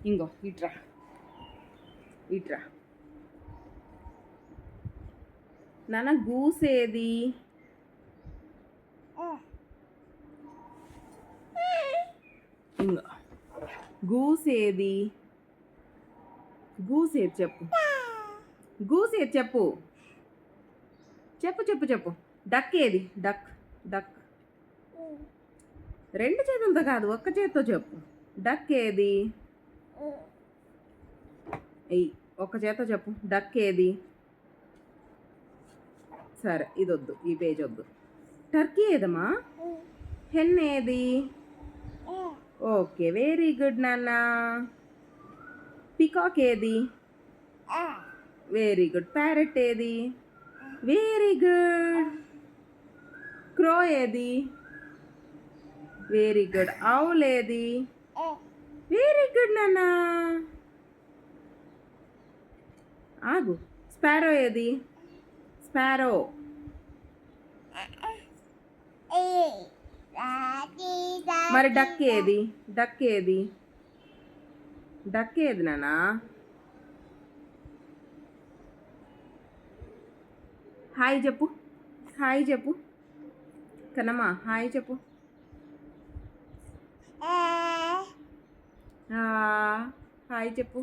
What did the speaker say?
ఇంగో ఇట్రా ఇట్రా. నాన్న గూసేది? ఇంగో గూసేది? గూసేది చెప్పు. గూసేది చెప్పు. చెప్పు చెప్పు చెప్పు. డక్ ఏది? Duck duck. రెండు చేతులతో కాదు, ఒక్క చేత్తో చెప్పు. డక్ ఏది? ఎయ్, ఒక్క చేత్తో చెప్పు. డక్ ఏది? సరే, ఇది వద్దు, ఈ పేజ్ వద్దు. టర్కీ ఏదమ్మా? హెన్ ఏది? ఓకే, వెరీ గుడ్ నాన్న. పికాక్ ఏది? Very good. ప్యారెట్ ఏది? Very good. క్రో ఏది? Very good. ఔల్ ఏది? వెరీ గుడ్ నాన్న. ఆగు. స్పారో ఏది? స్పారో. మరి డక్ ఏది? డక్ ఏది? డక్ ఏది నాన్న? హాయ్ చెప్పు. హాయ్ చెప్పు. కనమ్మా హాయ్ చెప్పు. హాయ్ చెప్పు.